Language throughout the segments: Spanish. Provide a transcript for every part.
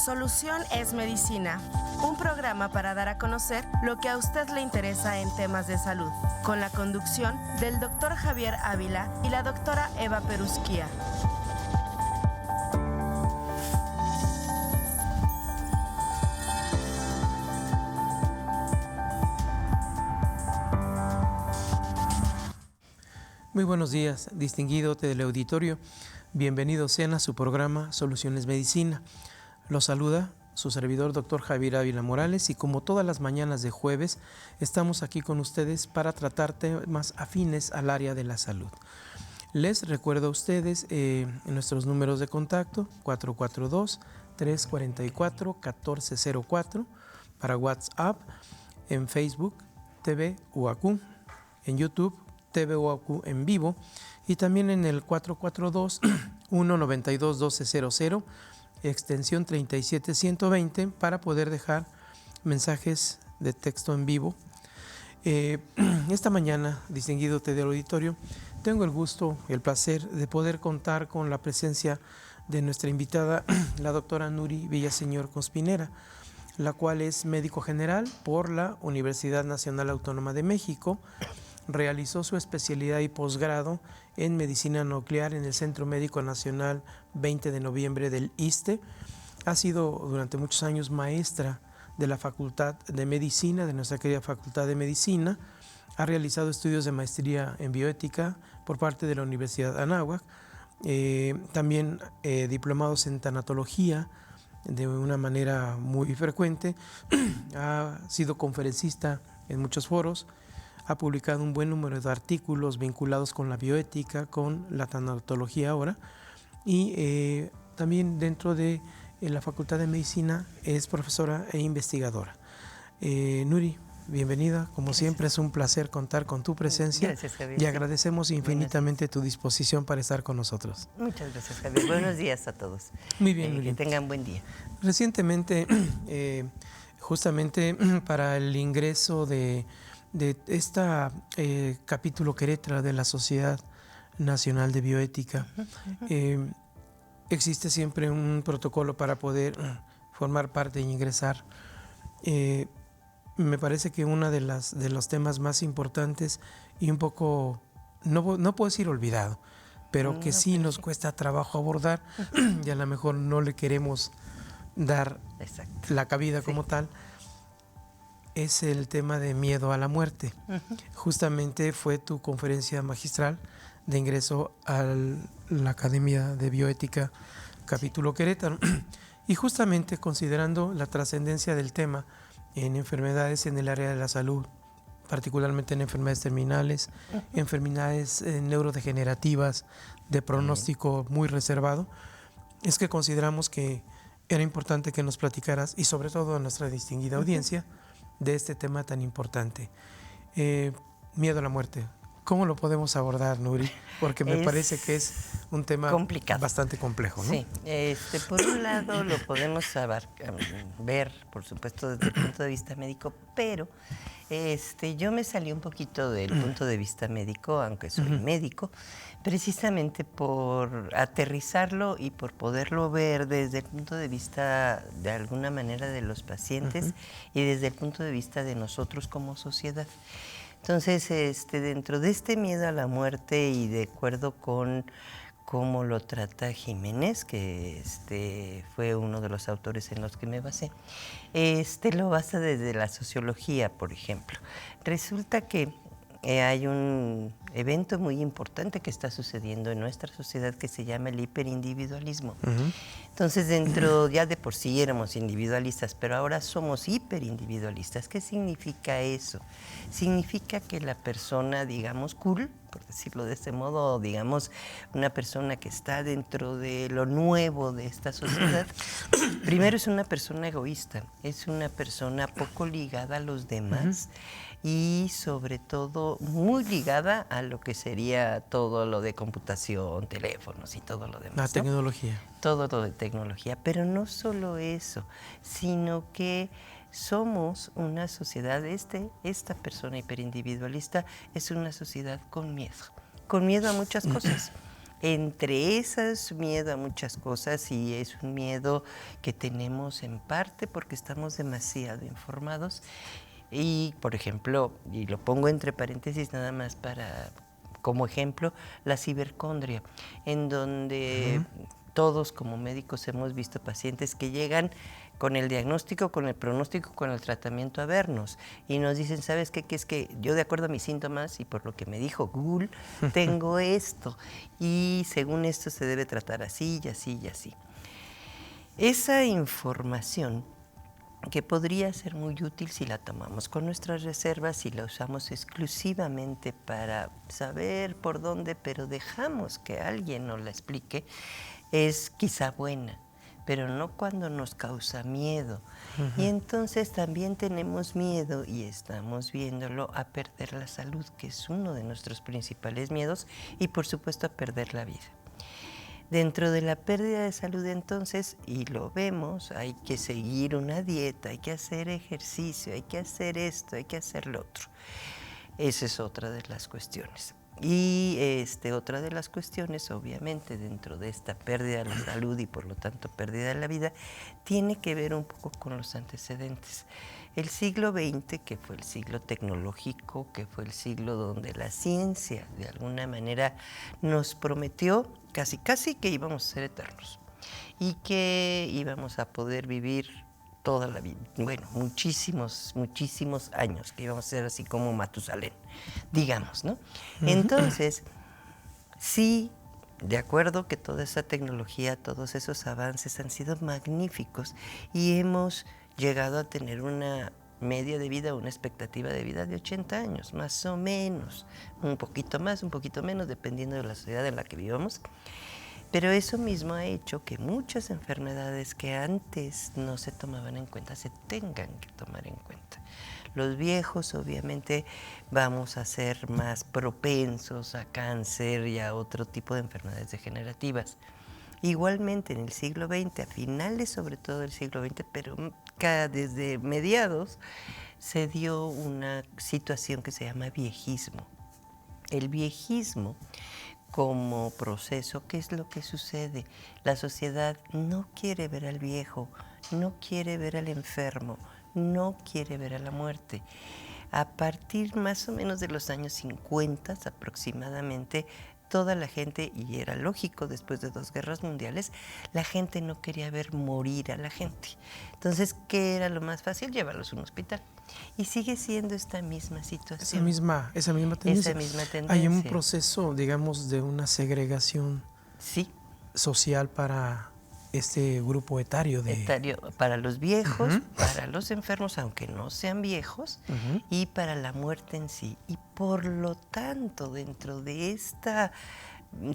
solución es medicina, un programa para dar a conocer lo que a usted le interesa en temas de salud, con la conducción del Dr. Javier Ávila y la doctora Eva Perusquía. Muy buenos días, distinguido teleauditorio. Bienvenidos sean a su programa Soluciones Medicina. Los saluda su servidor, Dr. Javier Ávila Morales, y como todas las mañanas de jueves, estamos aquí con ustedes para tratar temas afines al área de la salud. Les recuerdo a ustedes nuestros números de contacto: 442-344-1404 para WhatsApp, en Facebook TV UAQ, en YouTube TV UAQ en vivo, y también en el 442-192-1200, extensión 37120, para poder dejar mensajes de texto en vivo. Esta mañana, distinguido teleauditorio, tengo el gusto y el placer de poder contar con la presencia de nuestra invitada, la doctora Nuri Villaseñor Conspinera, la cual es médico general por la Universidad Nacional Autónoma de México. Realizó su especialidad y posgrado en Medicina Nuclear en el Centro Médico Nacional 20 de noviembre del ISSSTE. Ha sido durante muchos años maestra de la Facultad de Medicina, de nuestra querida Facultad de Medicina. Ha realizado estudios de maestría en bioética por parte de la Universidad Anáhuac. También diplomados en tanatología de una manera muy frecuente. Ha sido conferencista en muchos foros. Ha publicado un buen número de artículos vinculados con la bioética, con la tanatología ahora, y también dentro de la Facultad de Medicina es profesora e investigadora. Nuri, bienvenida. Como siempre, es un placer contar con tu presencia. Gracias, Javier. Y agradecemos infinitamente tu disposición para estar con nosotros. Muchas gracias, Javier. Buenos días a todos. Muy bien, Nuri. Que tengan buen día. Recientemente, justamente para el ingreso de este capítulo Querétaro de la Sociedad Nacional de Bioética, existe siempre un protocolo para poder formar parte e ingresar. Me parece que uno de los temas más importantes y un poco, no puedo decir olvidado, pero que sí nos cuesta trabajo abordar y a lo mejor no le queremos dar la cabida como tal, es el tema de miedo a la muerte. Justamente fue tu conferencia magistral de ingreso a la Academia de Bioética capítulo Querétaro. Y justamente considerando la trascendencia del tema en enfermedades en el área de la salud, particularmente en enfermedades terminales, enfermedades neurodegenerativas de pronóstico muy reservado, es que consideramos que era importante que nos platicaras, y sobre todo a nuestra distinguida audiencia, de este tema tan importante. Miedo a la muerte. ¿Cómo lo podemos abordar, Nuri? Porque me parece que es un tema complicado, bastante complejo, ¿no? Sí, por un lado lo podemos ver, por supuesto, desde el punto de vista médico, pero yo me salí un poquito del punto de vista médico, aunque soy médico, precisamente por aterrizarlo y por poderlo ver desde el punto de vista, de alguna manera, de los pacientes y desde el punto de vista de nosotros como sociedad. Entonces, dentro de este miedo a la muerte, y de acuerdo con cómo lo trata Jiménez, que fue uno de los autores en los que me basé, lo basa desde la sociología, por ejemplo. Resulta que hay un evento muy importante que está sucediendo en nuestra sociedad que se llama el hiperindividualismo. Entonces, ya de por sí éramos individualistas, pero ahora somos hiperindividualistas. ¿Qué significa eso? Significa que la persona, digamos, cool, por decirlo de este modo, digamos, una persona que está dentro de lo nuevo de esta sociedad, primero es una persona egoísta, es una persona poco ligada a los demás, y sobre todo muy ligada a lo que sería todo lo de computación, teléfonos y todo lo demás. La tecnología. Todo lo de tecnología, pero no solo eso, sino que somos una sociedad, esta persona hiperindividualista es una sociedad con miedo a muchas cosas. Entre esas, miedo a muchas cosas, y es un miedo que tenemos en parte porque estamos demasiado informados. Y, por ejemplo, y lo pongo entre paréntesis nada más como ejemplo, la cibercondria, en donde todos como médicos hemos visto pacientes que llegan con el diagnóstico, con el pronóstico, con el tratamiento a vernos y nos dicen, ¿sabes qué? Que es que yo, de acuerdo a mis síntomas y por lo que me dijo Google, tengo esto y según esto se debe tratar así y así y así. Esa información, que podría ser muy útil si la tomamos con nuestras reservas y la usamos exclusivamente para saber por dónde, pero dejamos que alguien nos la explique, es quizá buena, pero no cuando nos causa miedo. Y entonces también tenemos miedo, y estamos viéndolo, a perder la salud, que es uno de nuestros principales miedos, y por supuesto a perder la vida. Dentro de la pérdida de salud, entonces, y lo vemos, hay que seguir una dieta, hay que hacer ejercicio, hay que hacer esto, hay que hacer lo otro. Esa es otra de las cuestiones. Y otra de las cuestiones, obviamente, dentro de esta pérdida de la salud y por lo tanto pérdida de la vida, tiene que ver un poco con los antecedentes. El siglo XX, que fue el siglo tecnológico, que fue el siglo donde la ciencia de alguna manera nos prometió casi que íbamos a ser eternos y que íbamos a poder vivir toda la vida, bueno, muchísimos años, que íbamos a ser así como Matusalén, digamos, ¿no? Entonces, sí, de acuerdo que toda esa tecnología, todos esos avances han sido magníficos y hemos llegado a tener una media de vida, una expectativa de vida de 80 años, más o menos, un poquito más, un poquito menos, dependiendo de la sociedad en la que vivamos. Pero eso mismo ha hecho que muchas enfermedades que antes no se tomaban en cuenta se tengan que tomar en cuenta. Los viejos, obviamente, vamos a ser más propensos a cáncer y a otro tipo de enfermedades degenerativas. Igualmente en el siglo XX, a finales sobre todo del siglo XX, pero desde mediados, se dio una situación que se llama viejismo. El viejismo como proceso, ¿qué es lo que sucede? La sociedad no quiere ver al viejo, no quiere ver al enfermo, no quiere ver a la muerte. A partir más o menos de los años 50 aproximadamente, toda la gente, y era lógico después de 2 guerras mundiales, la gente no quería ver morir a la gente. Entonces, ¿qué era lo más fácil? Llevarlos a un hospital. Y sigue siendo esta misma situación. Esa misma tendencia. Esa misma tendencia. Hay un proceso, digamos, de una segregación social para este grupo etario. Para los viejos, para los enfermos, aunque no sean viejos, y para la muerte en sí. Y por lo tanto, dentro de esta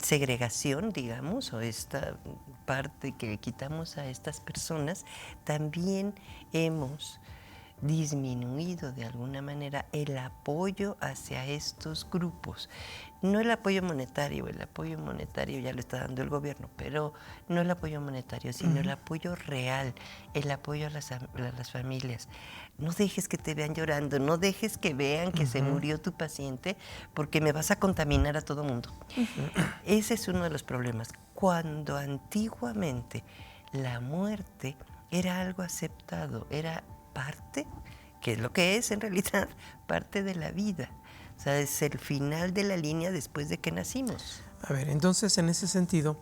segregación, digamos, o esta parte que le quitamos a estas personas, también hemos disminuido de alguna manera el apoyo hacia estos grupos. No el apoyo monetario ya lo está dando el gobierno, pero no el apoyo monetario, sino el apoyo real, el apoyo a las familias. No dejes que te vean llorando, no dejes que vean que se murió tu paciente porque me vas a contaminar a todo mundo. Ese es uno de los problemas. Cuando antiguamente la muerte era algo aceptado, era parte, que es lo que es en realidad, parte de la vida. O sea, es el final de la línea después de que nacimos. A ver, entonces en ese sentido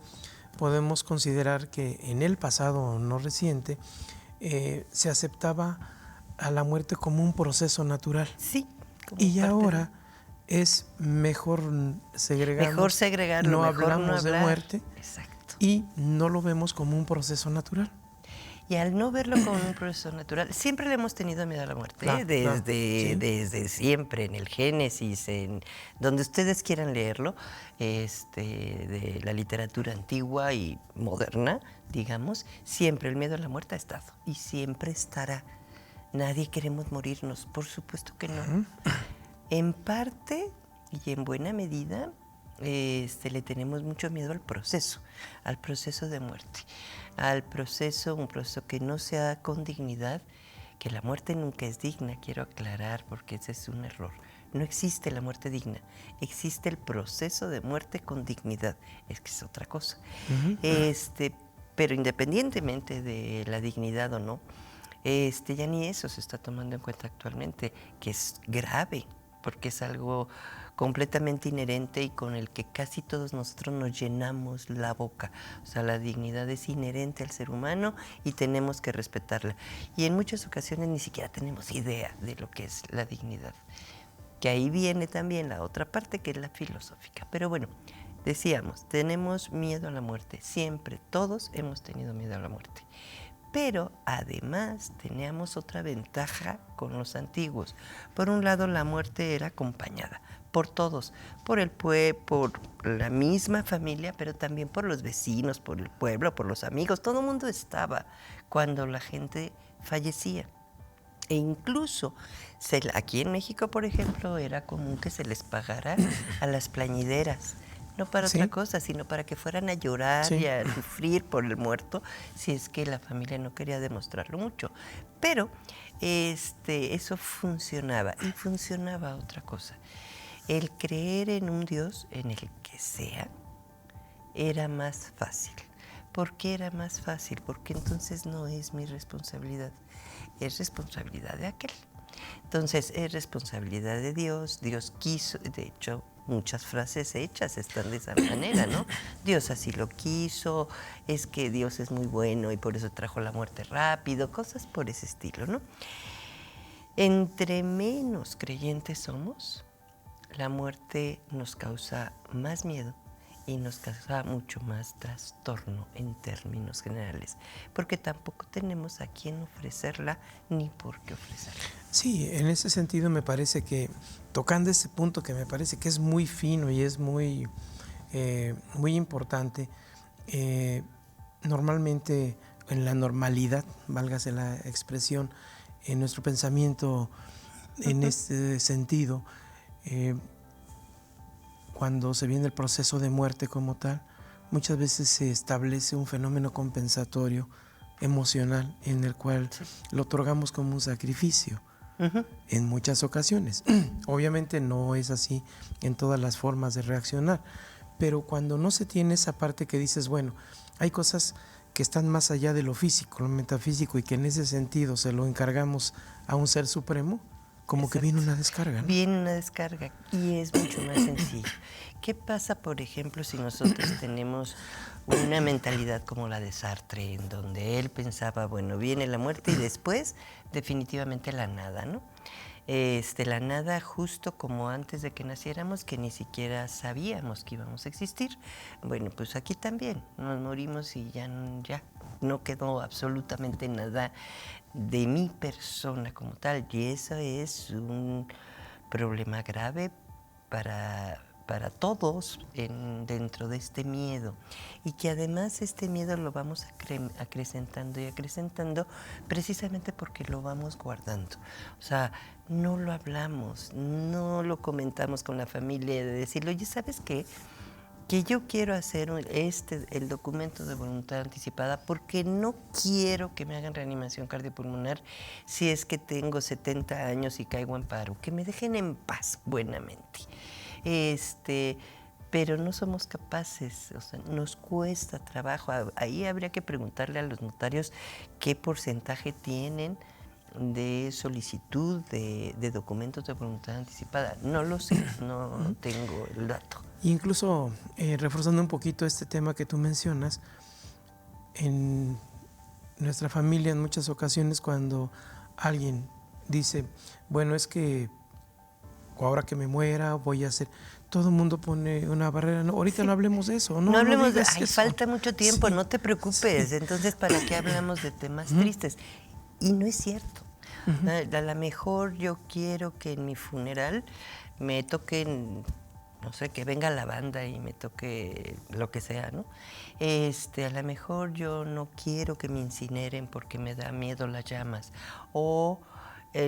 podemos considerar que en el pasado no reciente se aceptaba a la muerte como un proceso natural. Sí. Y ahora es mejor segregarlo, no hablamos de muerte. Exacto. Y no lo vemos como un proceso natural. Y al no verlo como un proceso natural, siempre le hemos tenido miedo a la muerte, desde siempre, en el Génesis, en donde ustedes quieran leerlo, de la literatura antigua y moderna, digamos, siempre el miedo a la muerte ha estado y siempre estará. Nadie queremos morirnos, por supuesto que no. En parte y en buena medida, le tenemos mucho miedo al proceso de muerte, un proceso que no sea con dignidad, que la muerte nunca es digna, quiero aclarar, porque ese es un error. No existe la muerte digna, existe el proceso de muerte con dignidad. Es que es otra cosa. Pero independientemente de la dignidad o no, ya ni eso se está tomando en cuenta actualmente, que es grave, porque es algo completamente inherente y con el que casi todos nosotros nos llenamos la boca. O sea, la dignidad es inherente al ser humano y tenemos que respetarla. Y en muchas ocasiones ni siquiera tenemos idea de lo que es la dignidad. Que ahí viene también la otra parte, que es la filosófica. Pero bueno, decíamos, tenemos miedo a la muerte. Siempre, todos hemos tenido miedo a la muerte. Pero además teníamos otra ventaja con los antiguos. Por un lado, la muerte era acompañada por todos, por el pueblo, por la misma familia, pero también por los vecinos, por el pueblo, por los amigos. Todo el mundo estaba cuando la gente fallecía. E incluso aquí en México, por ejemplo, era común que se les pagara a las plañideras. No para otra cosa, sino para que fueran a llorar y a sufrir por el muerto, si es que la familia no quería demostrarlo mucho. Pero eso funcionaba, y funcionaba otra cosa. El creer en un Dios, en el que sea, era más fácil. ¿Por qué era más fácil? Porque entonces no es mi responsabilidad, es responsabilidad de aquel. Entonces es responsabilidad de Dios. Dios quiso, de hecho, muchas frases hechas están de esa manera, ¿no? Dios así lo quiso, es que Dios es muy bueno y por eso trajo la muerte rápido, cosas por ese estilo, ¿no? Entre menos creyentes somos, la muerte nos causa más miedo y nos causa mucho más trastorno en términos generales, porque tampoco tenemos a quién ofrecerla ni por qué ofrecerla. Sí, en ese sentido me parece que, tocando ese punto que me parece que es muy fino y es muy importante, normalmente en la normalidad, válgase la expresión, en nuestro pensamiento en este sentido, cuando se viene el proceso de muerte como tal, muchas veces se establece un fenómeno compensatorio emocional en el cual lo otorgamos como un sacrificio. En muchas ocasiones. Obviamente no es así en todas las formas de reaccionar, pero cuando no se tiene esa parte que dices, bueno, hay cosas que están más allá de lo físico, lo metafísico, y que en ese sentido se lo encargamos a un ser supremo, como que viene una descarga, ¿no? Viene una descarga y es mucho más sencillo. ¿Qué pasa, por ejemplo, si nosotros tenemos una mentalidad como la de Sartre, en donde él pensaba, bueno, viene la muerte y después definitivamente la nada, ¿no? La nada justo como antes de que naciéramos, que ni siquiera sabíamos que íbamos a existir. Bueno, pues aquí también nos morimos y ya no quedó absolutamente nada de mi persona como tal, y eso es un problema grave para todos dentro de este miedo, y que además este miedo lo vamos acrecentando y acrecentando precisamente porque lo vamos guardando. O sea, no lo hablamos, no lo comentamos con la familia, de decirle, oye, ¿sabes qué? Que yo quiero hacer el documento de voluntad anticipada porque no quiero que me hagan reanimación cardiopulmonar si es que tengo 70 años y caigo en paro. Que me dejen en paz buenamente. Pero no somos capaces, o sea, nos cuesta trabajo. Ahí habría que preguntarle a los notarios qué porcentaje tienen de solicitud de documentos de voluntad anticipada. No lo sé, no tengo el dato. Incluso reforzando un poquito este tema que tú mencionas, en nuestra familia en muchas ocasiones cuando alguien dice, bueno, es que ahora que me muera voy a hacer, todo el mundo pone una barrera, no, ahorita no hablemos de eso, no hablemos de eso. Falta mucho tiempo, no te preocupes, entonces ¿para qué hablamos de temas tristes? Y no es cierto. A lo mejor yo quiero que en mi funeral me toquen, no sé, que venga la banda y me toque lo que sea, ¿no? A lo mejor yo no quiero que me incineren porque me da miedo las llamas. O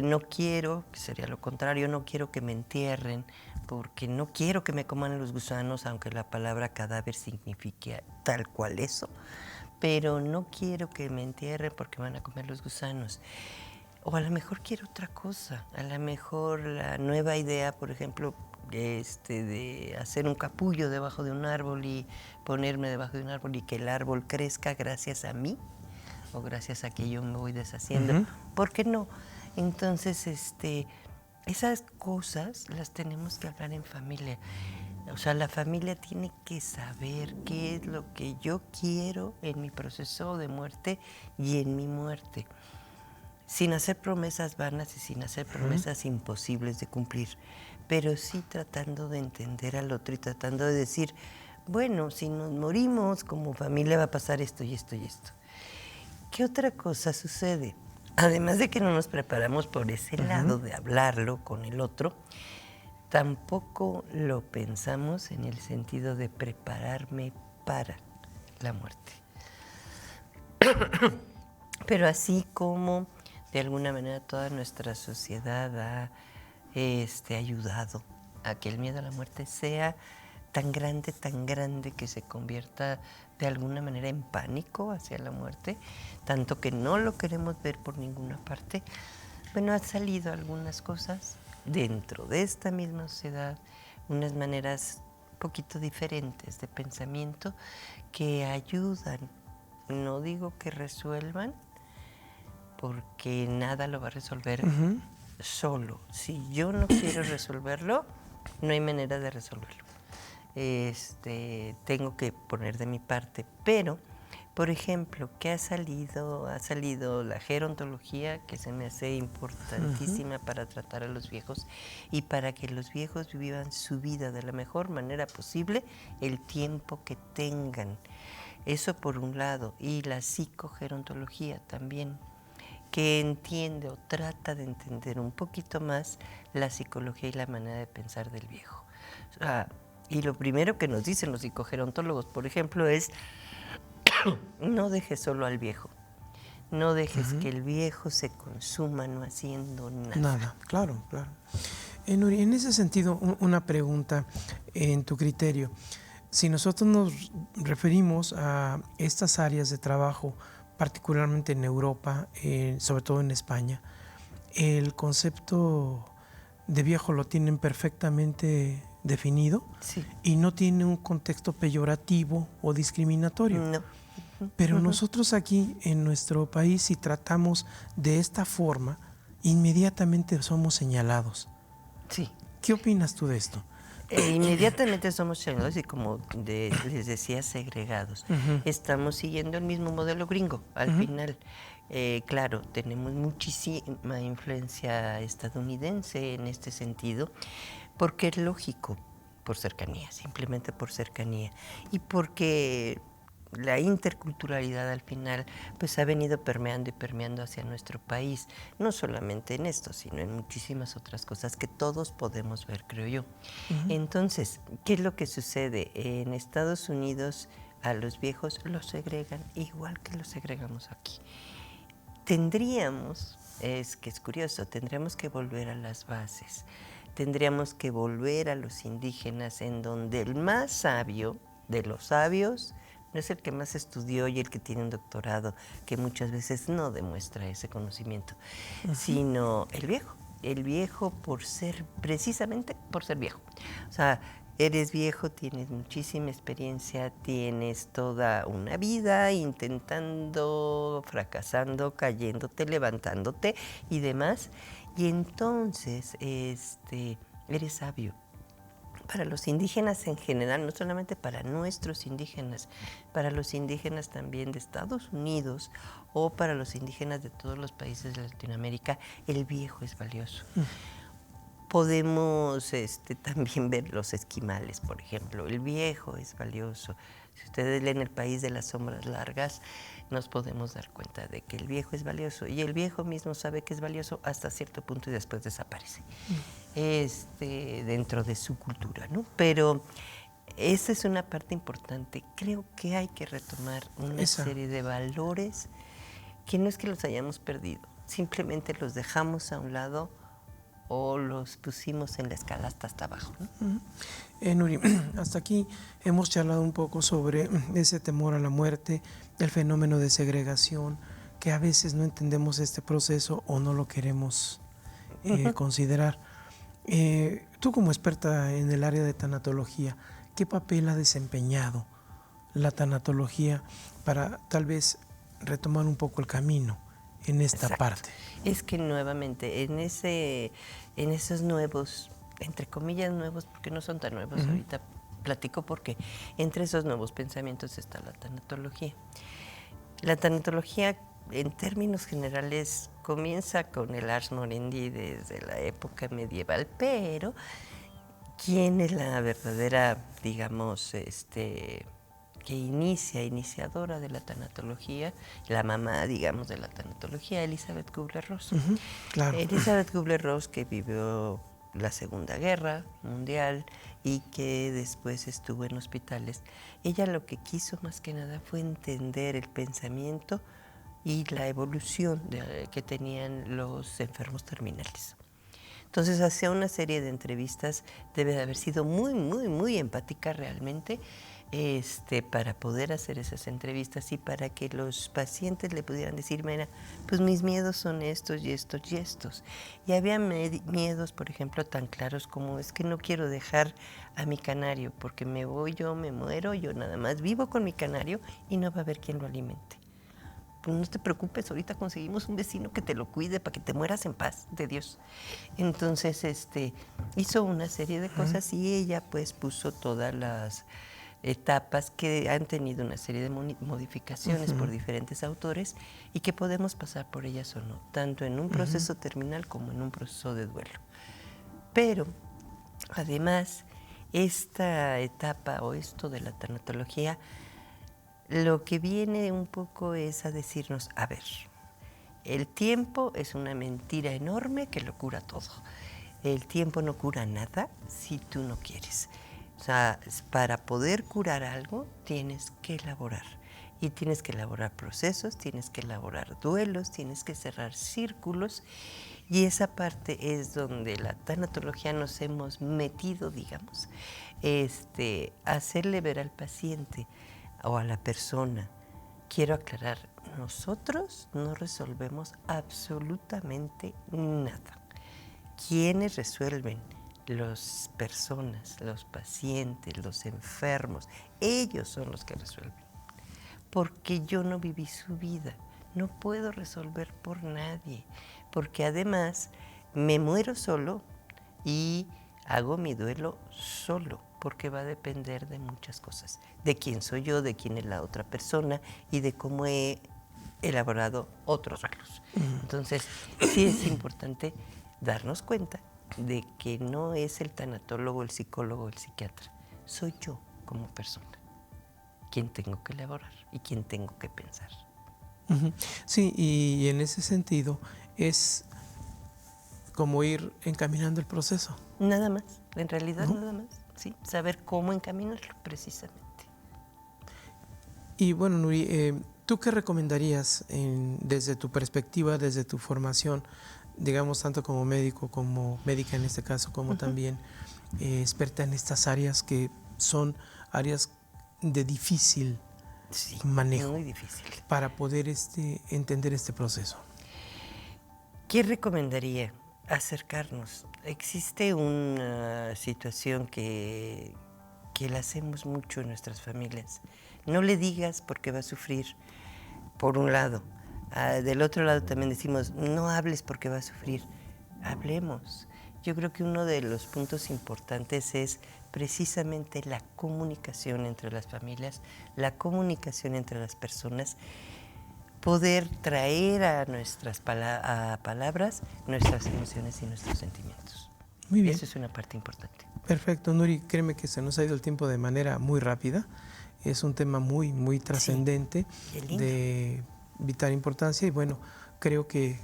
no quiero, que sería lo contrario, no quiero que me entierren porque no quiero que me coman los gusanos, aunque la palabra cadáver signifique tal cual eso. Pero no quiero que me entierren porque van a comer los gusanos. O a lo mejor quiero otra cosa, a lo mejor la nueva idea, por ejemplo, de hacer un capullo debajo de un árbol y ponerme debajo de un árbol y que el árbol crezca gracias a mí o gracias a que yo me voy deshaciendo. ¿Por qué no? Entonces, esas cosas las tenemos que hablar en familia. O sea, la familia tiene que saber qué es lo que yo quiero en mi proceso de muerte y en mi muerte. Sin hacer promesas vanas y sin hacer promesas imposibles de cumplir, pero sí tratando de entender al otro y tratando de decir, bueno, si nos morimos como familia va a pasar esto y esto y esto. ¿Qué otra cosa sucede? Además de que no nos preparamos por ese lado de hablarlo con el otro, tampoco lo pensamos en el sentido de prepararme para la muerte. Pero así como de alguna manera toda nuestra sociedad ha ayudado a que el miedo a la muerte sea tan grande que se convierta de alguna manera en pánico hacia la muerte, tanto que no lo queremos ver por ninguna parte. Bueno, han salido algunas cosas dentro de esta misma sociedad, unas maneras un poquito diferentes de pensamiento que ayudan, no digo que resuelvan, porque nada lo va a resolver solo. Si yo no quiero resolverlo, no hay manera de resolverlo. Tengo que poner de mi parte, pero, por ejemplo, ¿qué ha salido? Ha salido la gerontología, que se me hace importantísima para tratar a los viejos y para que los viejos vivan su vida de la mejor manera posible el tiempo que tengan. Eso por un lado, y la psicogerontología también, que entiende o trata de entender un poquito más la psicología y la manera de pensar del viejo. O sea, y lo primero que nos dicen los psicogerontólogos, por ejemplo, es no dejes solo al viejo, no dejes que el viejo se consuma no haciendo nada. Nada, claro. Nuri, en ese sentido, una pregunta en tu criterio. Si nosotros nos referimos a estas áreas de trabajo, particularmente en Europa, sobre todo en España, el concepto de viejo lo tienen perfectamente definido y no tiene un contexto peyorativo o discriminatorio. No. Pero nosotros aquí en nuestro país, si tratamos de esta forma, inmediatamente somos señalados. Sí. ¿Qué opinas tú de esto? Inmediatamente somos señalados y, como les decía, segregados. Estamos siguiendo el mismo modelo gringo al final. Claro, tenemos muchísima influencia estadounidense en este sentido, porque es lógico, por cercanía, simplemente por cercanía, y porque la interculturalidad al final pues ha venido permeando y permeando hacia nuestro país, no solamente en esto, sino en muchísimas otras cosas que todos podemos ver, creo yo. Entonces, ¿qué es lo que sucede? En Estados Unidos a los viejos los segregan igual que los segregamos aquí. Tendríamos que volver a las bases, tendríamos que volver a los indígenas, en donde el más sabio de los sabios no es el que más estudió y el que tiene un doctorado, que muchas veces no demuestra ese conocimiento, sino el viejo. El viejo precisamente por ser viejo. O sea, eres viejo, tienes muchísima experiencia, tienes toda una vida intentando, fracasando, cayéndote, levantándote y demás. Y entonces eres sabio. Para los indígenas en general, no solamente para nuestros indígenas, para los indígenas también de Estados Unidos o para los indígenas de todos los países de Latinoamérica, el viejo es valioso. Podemos también ver los esquimales, por ejemplo. El viejo es valioso. Si ustedes leen El país de las sombras largas, nos podemos dar cuenta de que el viejo es valioso. Y el viejo mismo sabe que es valioso hasta cierto punto y después desaparece. Dentro de su cultura, ¿no? Pero esa es una parte importante. Creo que hay que retomar una serie de valores que no es que los hayamos perdido, simplemente los dejamos a un lado o los pusimos en la escala hasta abajo, ¿no? Nuri, hasta aquí hemos charlado un poco sobre ese temor a la muerte, el fenómeno de segregación que a veces no entendemos este proceso o no lo queremos considerar. Tú como experta en el área de tanatología, ¿qué papel ha desempeñado la tanatología para tal vez retomar un poco el camino en esta parte? Es que nuevamente, en esos nuevos, entre comillas nuevos, porque no son tan nuevos, ahorita platico porque entre esos nuevos pensamientos está la tanatología. La tanatología, en términos generales, comienza con el Ars Moriendi desde la época medieval, pero ¿quién es la verdadera, digamos, iniciadora de la tanatología? La mamá, digamos, de la tanatología, Elizabeth Kubler-Ross. Claro. Elizabeth Kubler-Ross, que vivió la Segunda Guerra Mundial y que después estuvo en hospitales. Ella lo que quiso más que nada fue entender el pensamiento y la evolución que tenían los enfermos terminales. Entonces hacía una serie de entrevistas, debe de haber sido muy, muy, muy empática realmente, para poder hacer esas entrevistas y para que los pacientes le pudieran decir, mira, pues mis miedos son estos y estos y estos. Y había miedos, por ejemplo, tan claros como es que no quiero dejar a mi canario porque me voy yo, me muero, yo nada más vivo con mi canario y no va a haber quien lo alimente. Pues no te preocupes, ahorita conseguimos un vecino que te lo cuide para que te mueras en paz de Dios. Entonces, hizo una serie de cosas y ella pues puso todas las etapas que han tenido una serie de modificaciones por diferentes autores y que podemos pasar por ellas o no, tanto en un proceso terminal como en un proceso de duelo. Pero, además, esta etapa o esto de la tanatología, lo que viene un poco es a decirnos, a ver, el tiempo es una mentira enorme que lo cura todo. El tiempo no cura nada si tú no quieres. O sea, para poder curar algo tienes que elaborar. Y tienes que elaborar procesos, tienes que elaborar duelos, tienes que cerrar círculos. Y esa parte es donde la tanatología nos hemos metido, digamos, hacerle ver al paciente o a la persona. Quiero aclarar, nosotros no resolvemos absolutamente nada. ¿Quiénes resuelven? Las personas, los pacientes, los enfermos, ellos son los que resuelven. Porque yo no viví su vida, no puedo resolver por nadie, porque además me muero solo y hago mi duelo solo, porque va a depender de muchas cosas, de quién soy yo, de quién es la otra persona y de cómo he elaborado otros duelos. Entonces, sí es importante darnos cuenta de que no es el tanatólogo, el psicólogo, el psiquiatra. Soy yo como persona quien tengo que elaborar y quien tengo que pensar. Sí, y en ese sentido es como ir encaminando el proceso. Nada más, en realidad nada más, sí, saber cómo encaminarlo precisamente. Y bueno, Nuri, ¿tú qué recomendarías desde tu perspectiva, desde tu formación, digamos, tanto como médico, como médica en este caso, como también experta en estas áreas que son áreas de difícil manejo, muy difícil, para poder entender este proceso? ¿Qué recomendaría? Acercarnos. Existe una situación que la hacemos mucho en nuestras familias. No le digas porque va a sufrir, por un lado. Del otro lado también decimos, no hables porque va a sufrir. Hablemos. Yo creo que uno de los puntos importantes es precisamente la comunicación entre las familias, la comunicación entre las personas, poder traer a nuestras palabras nuestras emociones y nuestros sentimientos. Muy bien. Eso es una parte importante. Perfecto, Nuri, créeme que se nos ha ido el tiempo de manera muy rápida. Es un tema muy, muy trascendente, de vital importancia, y bueno, creo que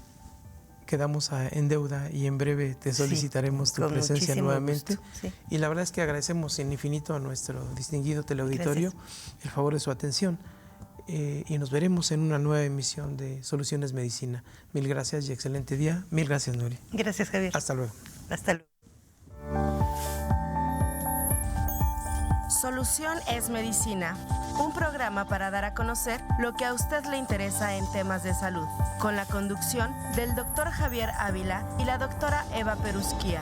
quedamos en deuda y en breve te solicitaremos tu presencia nuevamente. Sí. Y la verdad es que agradecemos en infinito a nuestro distinguido teleauditorio el favor de su atención. Y nos veremos en una nueva emisión de Soluciones Medicina. Mil gracias y excelente día. Mil gracias, Nuri. Gracias, Javier. Hasta luego. Hasta luego. Solución es Medicina, un programa para dar a conocer lo que a usted le interesa en temas de salud, con la conducción del doctor Javier Ávila y la doctora Eva Perusquía.